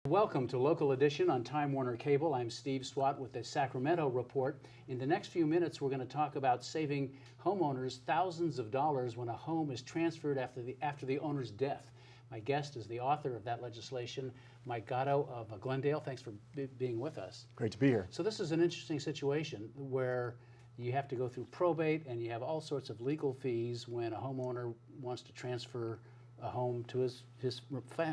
Welcome to Local Edition on Time Warner Cable. I'm Steve Swat with the Sacramento Report. In the next few minutes, we're going to talk about saving homeowners thousands of dollars when a home is transferred after the owner's death. My guest is the author of that legislation, Mike Gatto of Glendale. Thanks for being with us. Great to be here. So this is an interesting situation where you have to go through probate and you have all sorts of legal fees when a homeowner wants to transfer a home to his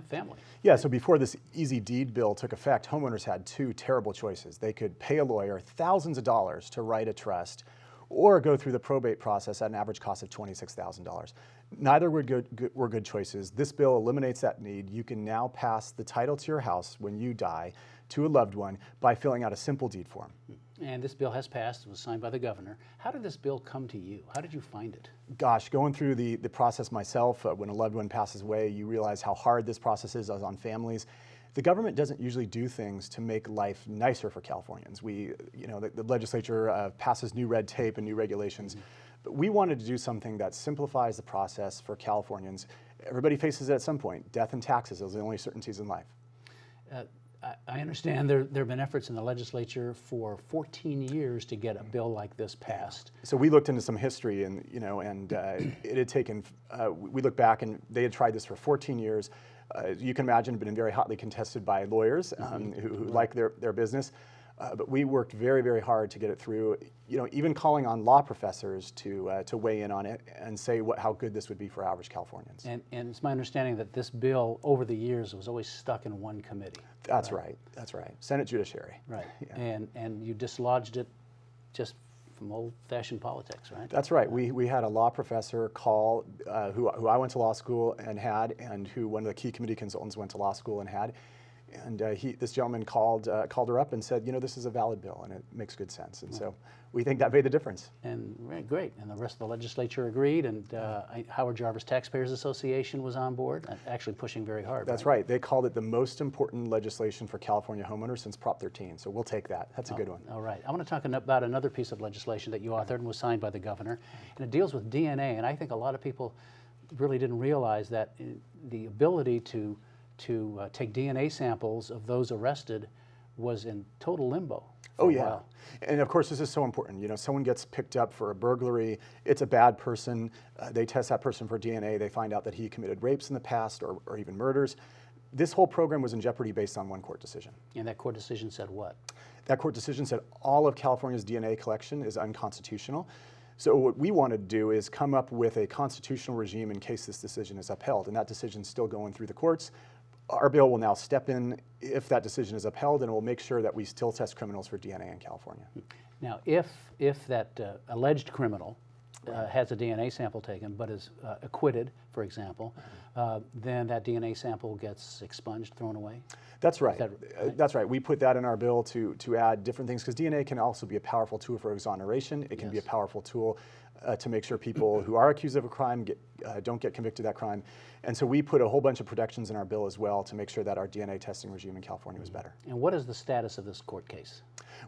family. Yeah, so before this easy deed bill took effect, homeowners had two terrible choices. They could pay a lawyer thousands of dollars to write a trust or go through the probate process at an average cost of $26,000. Neither were good choices. This bill eliminates that need. You can now pass the title to your house when you die to a loved one by filling out a simple deed form. And this bill has passed. It was signed by the governor. How did this bill come to you? How did you find it? Gosh, going through the process myself, when a loved one passes away, you realize how hard this process is on families. The government doesn't usually do things to make life nicer for Californians. The legislature passes new red tape and new regulations, but we wanted to do something that simplifies the process for Californians. Everybody faces it at some point. Death and taxes, those are the only certainties in life. I understand there have been efforts in the legislature for 14 years to get a bill like this passed. So we looked into some history, and it had taken. We looked back, and they had tried this for 14 years. You can imagine, been very hotly contested by lawyers who like their business. But we worked very, very hard to get it through. Even calling on law professors to weigh in on it and say how good this would be for average Californians. And it's my understanding that this bill, over the years, was always stuck in one committee. That's right. That's right. Senate Judiciary. Right. Yeah. And you dislodged it just from old-fashioned politics, right? That's right. We had a law professor call who I went to law school and who one of the key committee consultants went to law school and had. And this gentleman called her up and said, this is a valid bill and it makes good sense. And so we think that made the difference. And great. And the rest of the legislature agreed. And Howard Jarvis Taxpayers Association was on board, actually pushing very hard. That's right. They called it the most important legislation for California homeowners since Prop 13. So we'll take that. That's a good one. All right. I want to talk about another piece of legislation that you authored and was signed by the governor. And it deals with DNA. And I think a lot of people really didn't realize that the ability to take DNA samples of those arrested was in total limbo. Oh yeah, and of course this is so important. Someone gets picked up for a burglary, it's a bad person, they test that person for DNA, they find out that he committed rapes in the past or even murders. This whole program was in jeopardy based on one court decision. And that court decision said what? That court decision said all of California's DNA collection is unconstitutional. So what we wanted to do is come up with a constitutional regime in case this decision is upheld, and that decision's still going through the courts. Our bill will now step in if that decision is upheld, and it will make sure that we still test criminals for DNA in California. Now, if that alleged criminal has a DNA sample taken but is acquitted, for example, then that DNA sample gets expunged, thrown away? That's right. Right? That's right. We put that in our bill to add different things, because DNA can also be a powerful tool for exoneration. It can be a powerful tool to make sure people who are accused of a crime don't get convicted of that crime. And so we put a whole bunch of protections in our bill as well to make sure that our DNA testing regime in California was better. And what is the status of this court case?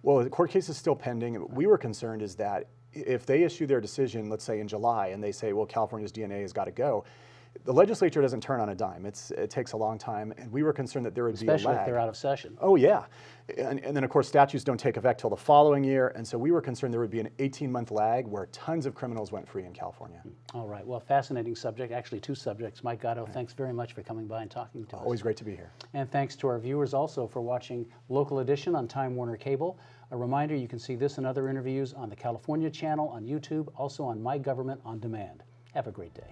Well, the court case is still pending. What we were concerned is that if they issue their decision, let's say in July, and they say, well, California's DNA has got to go, the legislature doesn't turn on a dime. It takes a long time, and we were concerned that there would be a lag. Especially if they're out of session. Oh yeah, and then of course statutes don't take effect till the following year, and so we were concerned there would be an 18-month lag where tons of criminals went free in California. All right, well, fascinating subject, actually two subjects. Mike Gatto, thanks very much for coming by and talking to us. Always great to be here. And thanks to our viewers also for watching Local Edition on Time Warner Cable. A reminder, you can see this and other interviews on the California channel on YouTube, also on My Government on Demand. Have a great day.